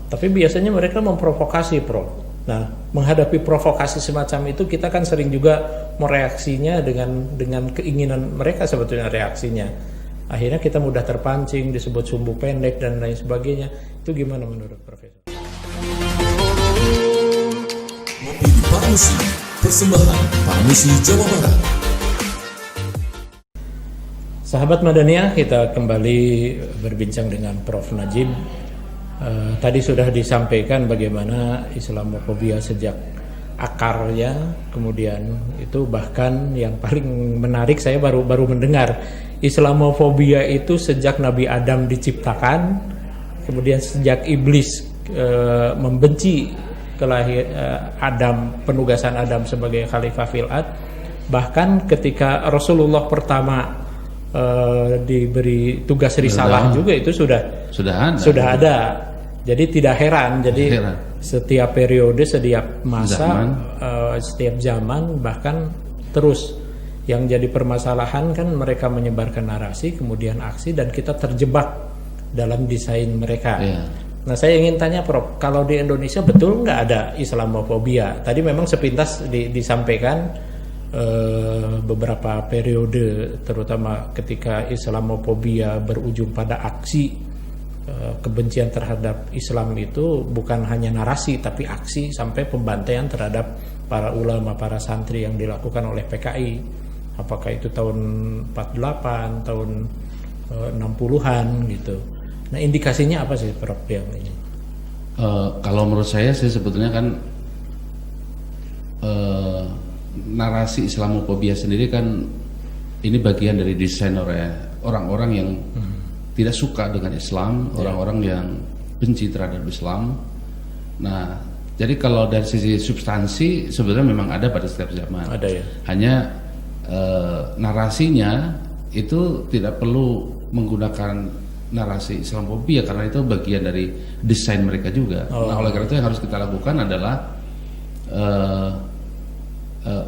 Tapi biasanya mereka memprovokasi, Prof. Nah, menghadapi provokasi semacam itu kita kan sering juga mereaksinya dengan keinginan mereka sebetulnya reaksinya. Akhirnya kita mudah terpancing, disebut sumbu pendek dan lain sebagainya. Itu gimana menurut Profesor? Opini Panusi, persembahan Panusi Jawa Barat. Sahabat Madaniah, kita kembali berbincang dengan Prof. Najib. Tadi sudah disampaikan bagaimana Islamofobia sejak akarnya, kemudian itu bahkan yang paling menarik saya baru mendengar Islamofobia itu sejak Nabi Adam diciptakan, kemudian sejak iblis membenci penugasan Adam sebagai khalifah fil ard, bahkan ketika Rasulullah pertama diberi tugas risalah juga itu sudah ada. Jadi tidak heran. Jadi setiap periode, setiap masa, setiap zaman, bahkan terus yang jadi permasalahan kan mereka menyebarkan narasi, kemudian aksi, dan kita terjebak dalam desain mereka. Nah, saya ingin tanya Prof, kalau di Indonesia betul nggak ada Islamofobia? Tadi memang sepintas disampaikan beberapa periode, terutama ketika Islamofobia berujung pada aksi kebencian terhadap Islam itu bukan hanya narasi tapi aksi sampai pembantaian terhadap para ulama, para santri yang dilakukan oleh PKI. Apakah itu tahun 48, tahun 60-an gitu. Nah, indikasinya apa sih Prof yang ini? Kalau menurut saya sih sebetulnya kan narasi Islamofobia sendiri kan ini bagian dari desain orang-orang yang tidak suka dengan Islam, orang-orang yang benci terhadap Islam. Nah, jadi kalau dari sisi substansi sebetulnya memang ada pada setiap zaman. Ada ya. Hanya narasinya itu tidak perlu menggunakan narasi Islamofobia karena itu bagian dari desain mereka juga. Nah, oleh karena itu yang harus kita lakukan adalah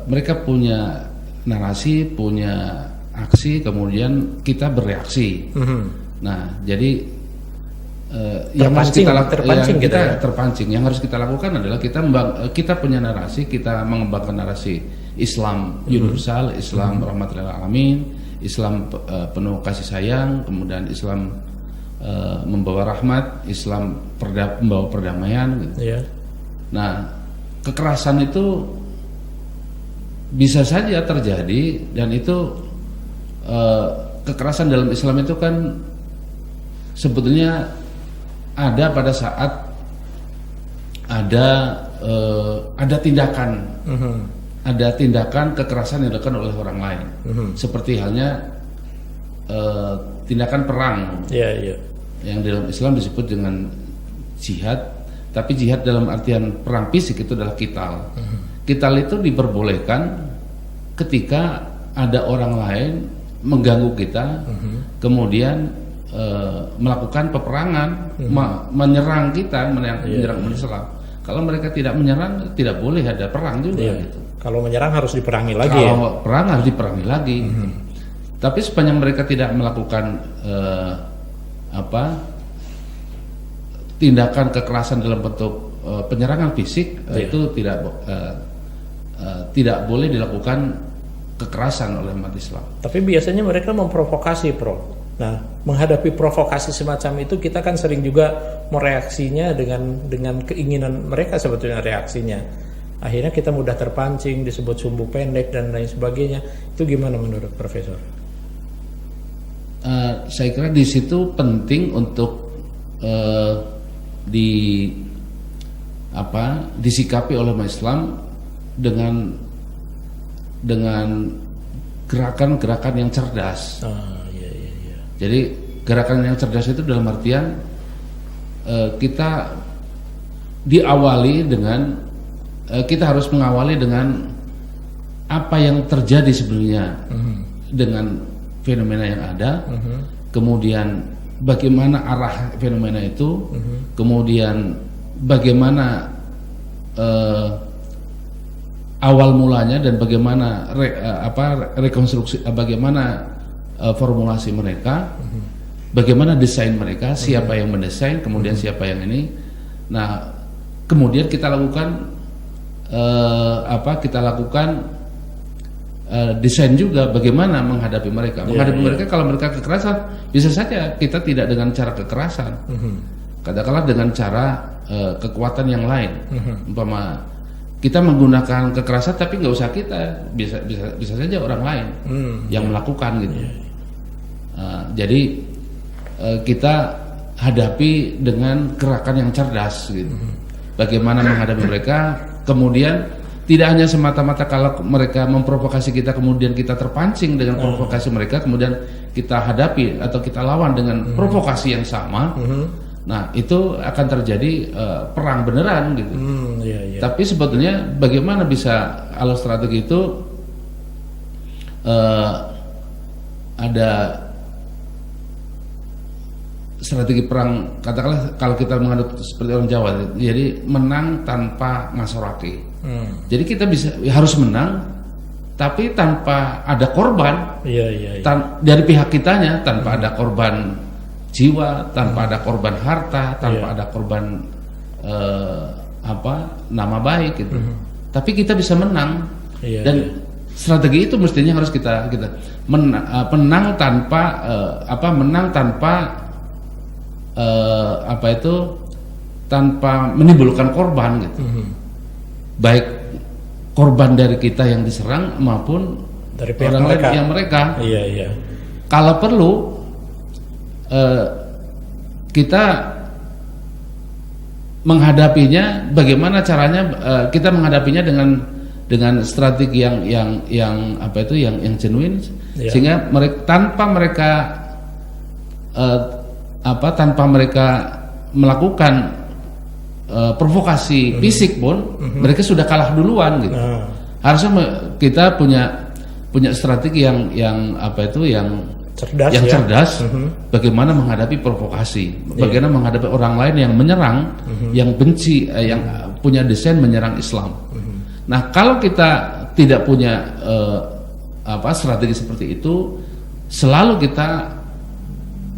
mereka punya narasi, punya aksi, kemudian kita bereaksi. Nah, jadi yang harus kita terpancing. Yang harus kita lakukan adalah kita punya narasi, kita mengembangkan narasi Islam universal, Islam rahmatan lil alamin, Islam penuh kasih sayang, kemudian Islam membawa rahmat, Islam membawa perdamaian. Gitu. Nah, kekerasan itu bisa saja terjadi, dan itu kekerasan dalam Islam itu kan sebetulnya ada pada saat ada tindakan kekerasan yang dilakukan oleh orang lain, seperti halnya tindakan perang yang dalam Islam disebut dengan jihad, tapi jihad dalam artian perang fisik itu adalah qital. Qital itu diperbolehkan ketika ada orang lain mengganggu kita, kemudian melakukan peperangan, menyerang kita, menyerang Islam. Kalau mereka tidak menyerang, tidak boleh ada perang juga. Gitu. Kalau menyerang harus diperangi lagi. Kalau perang harus diperangi lagi. Tapi sepanjang mereka tidak melakukan tindakan kekerasan dalam bentuk penyerangan fisik, itu tidak boleh dilakukan kekerasan oleh umat Islam. Tapi biasanya mereka memprovokasi, Prof. Nah, menghadapi provokasi semacam itu kita kan sering juga mereaksinya dengan keinginan mereka sebetulnya reaksinya. Akhirnya kita mudah terpancing, disebut sumbu pendek dan lain sebagainya. Itu gimana menurut Profesor? Saya kira di situ penting untuk disikapi oleh umat Islam dengan gerakan-gerakan yang cerdas. Jadi gerakan yang cerdas itu dalam artian kita diawali dengan kita harus mengawali dengan apa yang terjadi sebenarnya dengan fenomena yang ada, kemudian bagaimana arah fenomena itu, kemudian bagaimana awal mulanya dan bagaimana rekonstruksi, bagaimana formulasi mereka, bagaimana desain mereka, siapa yang mendesain, kemudian siapa yang ini, Nah, kemudian kita lakukan desain juga bagaimana menghadapi mereka. Mereka kalau mereka kekerasan, bisa saja kita tidak dengan cara kekerasan, katakanlah dengan cara kekuatan yang lain. Umpama kita menggunakan kekerasan, tapi nggak usah kita, bisa saja orang lain yang melakukan gitu. Jadi kita hadapi dengan gerakan yang cerdas gitu. Bagaimana menghadapi mereka, kemudian tidak hanya semata-mata kalau mereka memprovokasi kita, kemudian kita terpancing dengan provokasi mereka, kemudian kita hadapi atau kita lawan dengan provokasi yang sama. Nah, itu akan terjadi perang beneran gitu. Tapi sebetulnya bagaimana bisa alostrategi itu ada strategi perang, katakanlah kalau kita mengadopsi seperti orang Jawa, jadi menang tanpa masoraki. Jadi kita harus menang, tapi tanpa ada korban. Dari pihak kitanya, tanpa ada korban jiwa, tanpa ada korban harta, tanpa ada korban nama baik gitu. Tapi kita bisa menang. Dan strategi itu mestinya harus kita menang tanpa tanpa menimbulkan korban gitu. Baik korban dari kita yang diserang maupun dari pihak orang mereka. Yang mereka. Kalau perlu kita menghadapinya, bagaimana caranya kita menghadapinya dengan strategi yang genuine, sehingga tanpa mereka melakukan provokasi fisik pun, mereka sudah kalah duluan gitu. Harusnya kita punya strategi yang cerdas, bagaimana menghadapi provokasi, bagaimana menghadapi orang lain yang menyerang, yang benci, yang punya desain menyerang Islam. Nah, kalau kita tidak punya strategi seperti itu, selalu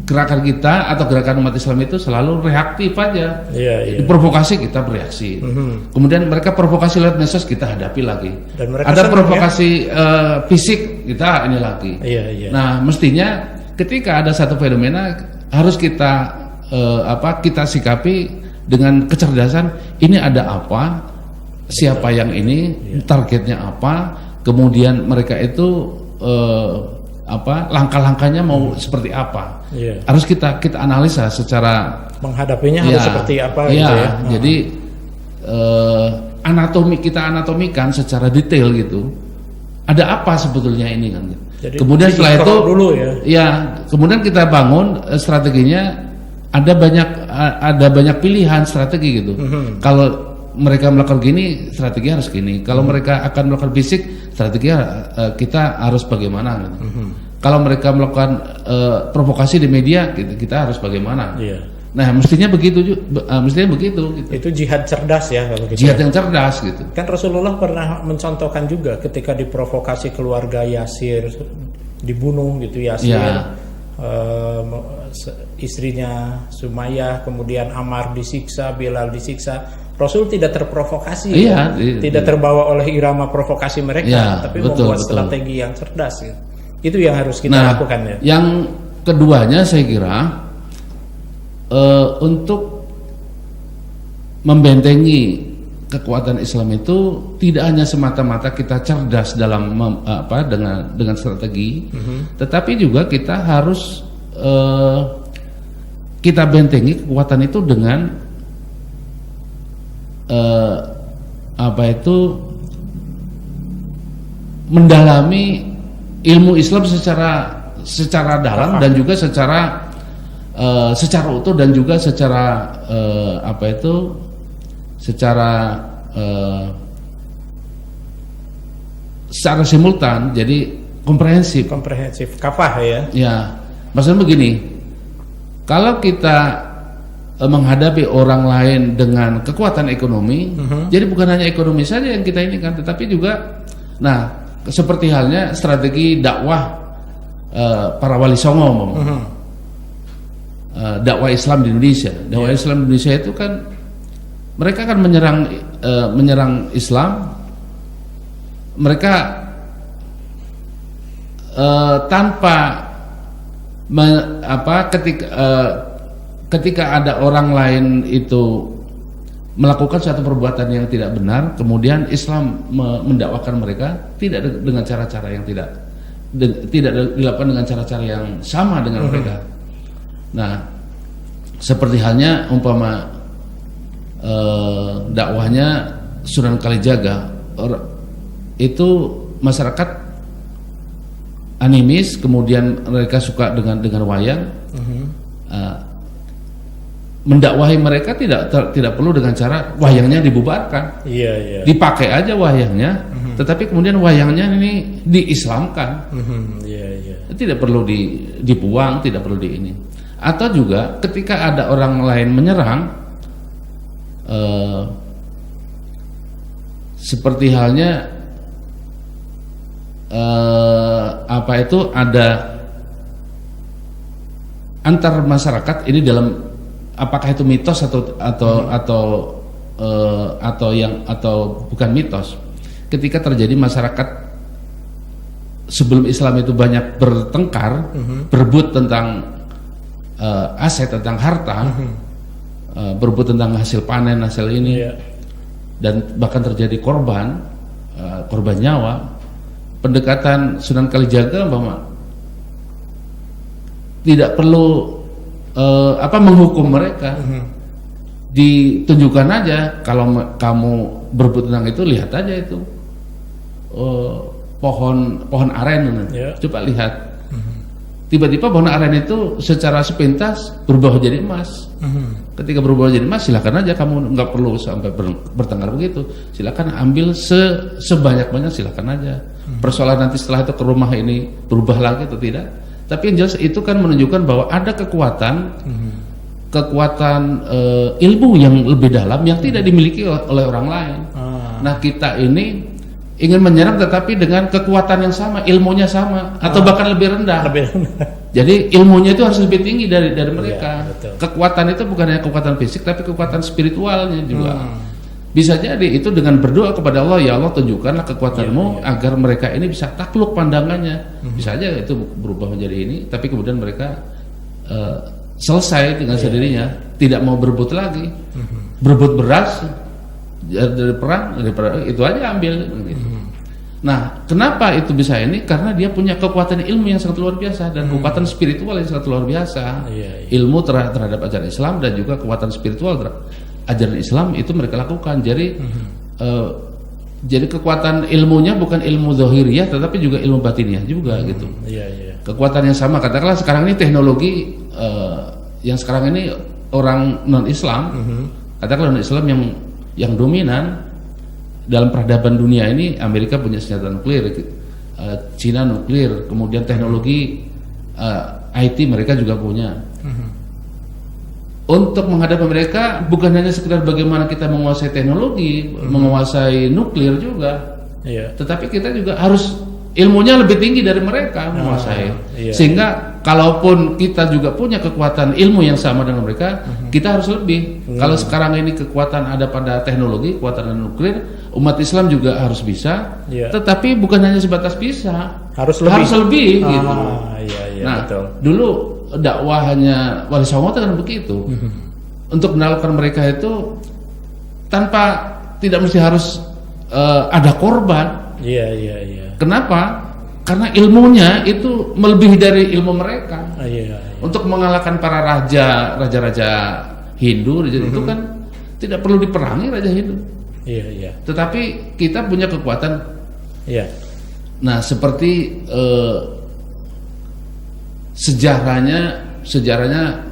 gerakan kita atau gerakan umat Islam itu selalu reaktif aja. Diprovokasi kita bereaksi. Kemudian mereka provokasi lewat medsos, kita hadapi lagi. Ada provokasi fisik, kita ini lagi. Nah, mestinya ketika ada satu fenomena harus kita kita sikapi dengan kecerdasan. Ini ada apa? Siapa yang ini? Targetnya apa? Kemudian mereka itu langkah-langkahnya mau seperti apa? Harus kita analisa secara menghadapinya harus seperti apa gitu ya. Jadi kita anatomikan secara detail gitu. Ada apa sebetulnya ini kan? Jadi, kemudian setelah itu dulu kemudian kita bangun strateginya. Ada banyak pilihan strategi gitu. Kalau mereka melakukan gini, strategi harus gini. Kalau mereka akan melakukan fisik, strategi kita harus bagaimana gitu. Kalau mereka melakukan provokasi di media, kita harus bagaimana. Nah, mestinya begitu gitu. Itu jihad cerdas ya kalau gitu. Jihad yang cerdas gitu. Kan Rasulullah pernah mencontohkan juga ketika diprovokasi keluarga Yasir dibunuh gitu, Yasir. Istrinya Sumayyah, kemudian Ammar disiksa, Bilal disiksa. Rasul tidak terprovokasi, tidak terbawa oleh irama provokasi mereka, tapi membuat strategi yang cerdas gitu. Itu yang harus kita lakukan ya. Yang keduanya saya kira untuk membentengi kekuatan Islam itu tidak hanya semata-mata kita cerdas dalam dengan strategi, tetapi juga kita harus kita bentengi kekuatan itu dengan mendalami ilmu Islam secara dalam dan juga secara utuh, dan juga secara secara simultan, jadi komprehensif kafah ya. Maksudnya begini, kalau kita menghadapi orang lain dengan kekuatan ekonomi, jadi bukan hanya ekonomi saja yang kita ini kan, tetapi juga seperti halnya strategi dakwah para wali songo, dakwah Islam di Indonesia. Dakwah Islam di Indonesia itu kan mereka akan menyerang Islam. Mereka tanpa ketika ada orang lain itu melakukan suatu perbuatan yang tidak benar, kemudian Islam mendakwakan mereka tidak dengan cara-cara yang tidak dilakukan dengan cara-cara yang sama dengan mereka. Nah, seperti halnya umpama dakwahnya Sunan Kalijaga, itu masyarakat animis, kemudian mereka suka dengan wayang. Mendakwahi mereka tidak perlu dengan cara wayangnya dibubarkan, dipakai aja wayangnya, tetapi kemudian wayangnya ini diislamkan, tidak perlu dibuang, tidak perlu di ini. Atau juga ketika ada orang lain menyerang, seperti halnya ada antar masyarakat ini dalam, apakah itu mitos atau bukan mitos. Ketika terjadi masyarakat sebelum Islam itu banyak bertengkar, berebut tentang aset, tentang harta, berebut tentang hasil panen, hasil ini, dan bahkan terjadi korban nyawa. Pendekatan Sunan Kalijaga bahwa tidak perlu menghukum mereka, ditunjukkan aja. Kalau kamu berebut tentang itu, lihat aja itu pohon aren, coba lihat. Tiba-tiba pohon aren itu secara sepintas berubah jadi emas. Ketika berubah jadi emas, silakan aja, kamu nggak perlu sampai bertengkar begitu. Silakan ambil sebanyak-banyak, silakan aja. Persoalan nanti setelah itu ke rumah ini berubah lagi atau tidak. Tapi yang jelas itu kan menunjukkan bahwa ada kekuatan ilmu yang lebih dalam yang tidak dimiliki oleh orang lain. Nah, kita ini ingin menyerang tetapi dengan kekuatan yang sama, ilmunya sama, atau bahkan lebih rendah. Jadi ilmunya itu harus lebih tinggi dari mereka. Kekuatan itu bukan hanya kekuatan fisik, tapi kekuatan spiritualnya juga. Bisa jadi itu dengan berdoa kepada Allah, ya Allah tunjukkanlah kekuatanmu agar mereka ini bisa takluk pandangannya. Bisa aja itu berubah menjadi ini, tapi kemudian mereka selesai dengan sendirinya, tidak mau berebut lagi, berebut beras dari perang itu aja ambil. Gitu. Nah, kenapa itu bisa ini? Karena dia punya kekuatan ilmu yang sangat luar biasa dan kekuatan spiritual yang sangat luar biasa. Ilmu terhadap ajaran Islam dan juga kekuatan spiritual terhadap ajaran Islam itu mereka lakukan. Jadi jadi kekuatan ilmunya bukan ilmu zahiriyah, tetapi juga ilmu batiniah juga gitu. Kekuatan yang sama. Katakanlah sekarang ini teknologi yang sekarang ini orang non Islam, katakanlah non Islam yang dominan dalam peradaban dunia ini. Amerika punya senjata nuklir, Cina nuklir, kemudian teknologi IT mereka juga punya. Untuk menghadapi mereka bukan hanya sekedar bagaimana kita menguasai teknologi, menguasai nuklir juga, tetapi kita juga harus ilmunya lebih tinggi dari mereka menguasai. Sehingga kalaupun kita juga punya kekuatan ilmu yang sama dengan mereka, kita harus lebih. Kalau sekarang ini kekuatan ada pada teknologi, kekuatan nuklir, umat Islam juga harus bisa. Tetapi bukan hanya sebatas bisa, harus lebih gitu. Nah, betul. Dulu dakwahnya Wali Songo kan begitu. Untuk menaklukkan mereka itu tanpa tidak mesti harus ada korban. Kenapa? Karena ilmunya itu melebihi dari ilmu mereka. Untuk mengalahkan para raja-raja Hindu, itu kan tidak perlu diperangi raja Hindu. Tetapi kita punya kekuatan. Nah, seperti sejarahnya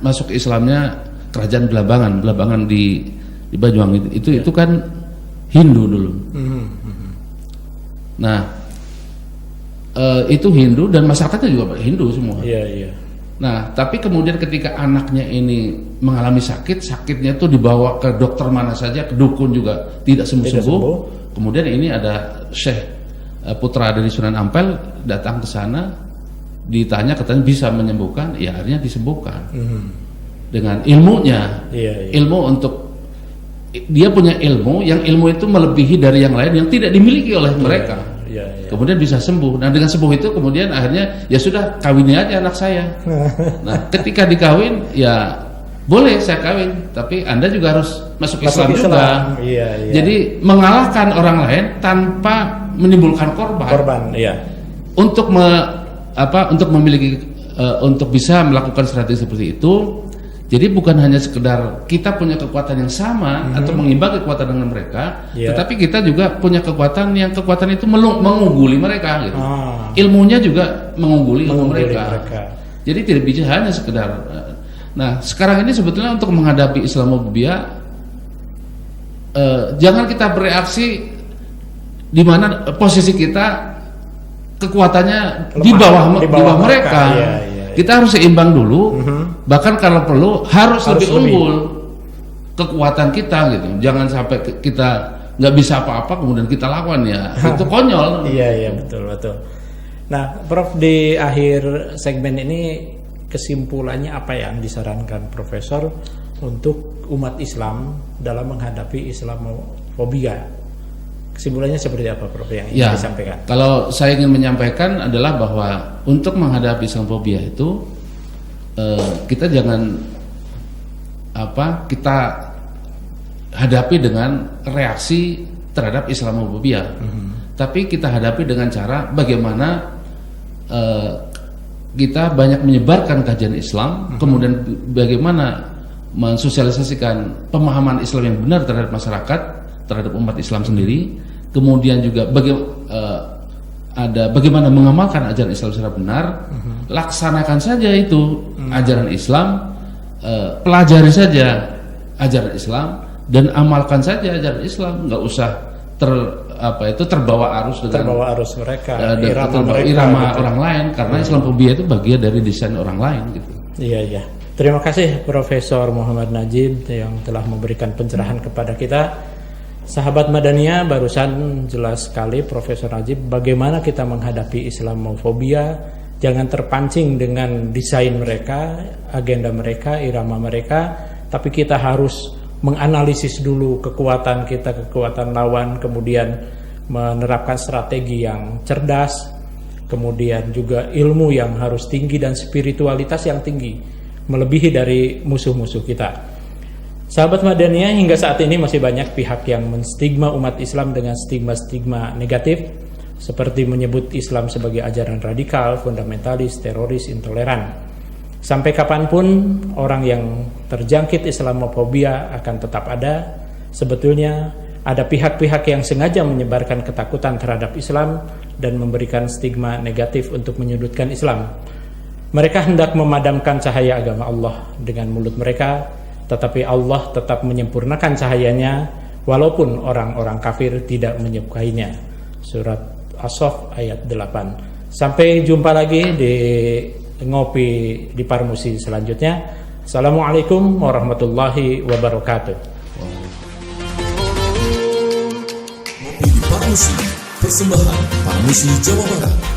masuk Islamnya kerajaan Belambangan di Banyuwangi itu kan Hindu dulu. Nah, itu Hindu dan masyarakatnya juga Hindu semua. Nah, tapi kemudian ketika anaknya ini mengalami sakitnya itu dibawa ke dokter mana saja, ke dukun juga tidak sembuh-sembuh. Kemudian ini ada Syekh putra dari Sunan Ampel datang ke sana, ditanya, katanya bisa menyembuhkan, ya akhirnya disembuhkan dengan ilmunya. Ilmu untuk dia punya ilmu, yang ilmu itu melebihi dari yang lain yang tidak dimiliki oleh mereka. Kemudian bisa sembuh. Nah, dengan sembuh itu kemudian akhirnya ya sudah, kawini aja anak saya. Nah, ketika dikawin ya boleh saya kawin, tapi Anda juga harus masuk Islam juga. Jadi mengalahkan orang lain tanpa menimbulkan korban. Untuk untuk memiliki untuk bisa melakukan strategi seperti itu. Jadi bukan hanya sekedar kita punya kekuatan yang sama atau mengimbangi kekuatan dengan mereka, tetapi kita juga punya kekuatan itu mengungguli mereka gitu. Ilmunya juga mengungguli ilmu mereka. Jadi tidak bisa hanya sekedar. Nah, sekarang ini sebetulnya untuk menghadapi Islamophobia, jangan kita bereaksi di mana posisi kita kekuatannya di bawah mereka. Kita harus seimbang dulu, bahkan kalau perlu harus lebih unggul kekuatan kita gitu. Jangan sampai kita nggak bisa apa-apa kemudian kita lawan, ya itu konyol. Iya betul. Nah, Prof, di akhir segmen ini kesimpulannya apa yang disarankan Profesor untuk umat Islam dalam menghadapi Islamofobia? Kesimpulannya seperti apa, Prof, yang ingin disampaikan? Kalau saya ingin menyampaikan adalah bahwa untuk menghadapi Islamofobia itu kita jangan kita hadapi dengan reaksi terhadap Islamofobia, tapi kita hadapi dengan cara bagaimana kita banyak menyebarkan kajian Islam, kemudian bagaimana mensosialisasikan pemahaman Islam yang benar terhadap masyarakat, terhadap umat Islam sendiri, kemudian juga bagaimana mengamalkan ajaran Islam secara benar. Laksanakan saja itu ajaran Islam, pelajari saja ajaran Islam dan amalkan saja ajaran Islam. Nggak usah terbawa arus mereka, irama orang lain, karena Islamofobia itu bagian dari desain orang lain gitu. Iya. Terima kasih Profesor Muhammad Najib yang telah memberikan pencerahan kepada kita. Sahabat Madaniyah, barusan jelas sekali Profesor Najib bagaimana kita menghadapi Islamofobia. Jangan terpancing dengan desain mereka, agenda mereka, irama mereka, tapi kita harus menganalisis dulu kekuatan kita, kekuatan lawan, kemudian menerapkan strategi yang cerdas, kemudian juga ilmu yang harus tinggi dan spiritualitas yang tinggi, melebihi dari musuh-musuh kita. Sahabat Madaniyah, hingga saat ini masih banyak pihak yang menstigma umat Islam dengan stigma-stigma negatif, seperti menyebut Islam sebagai ajaran radikal, fundamentalis, teroris, intoleran. Sampai kapanpun orang yang terjangkit Islamofobia akan tetap ada. Sebetulnya ada pihak-pihak yang sengaja menyebarkan ketakutan terhadap Islam dan memberikan stigma negatif untuk menyudutkan Islam. Mereka hendak memadamkan cahaya agama Allah dengan mulut mereka, tetapi Allah tetap menyempurnakan cahayanya walaupun orang-orang kafir tidak menyukainya. Surat As-Saff ayat 8. Sampai jumpa lagi di Ngopi di Parmusi selanjutnya. Assalamualaikum warahmatullahi wabarakatuh. Ngopi di Parmusi, persembahan Parmusi Jawa Barat.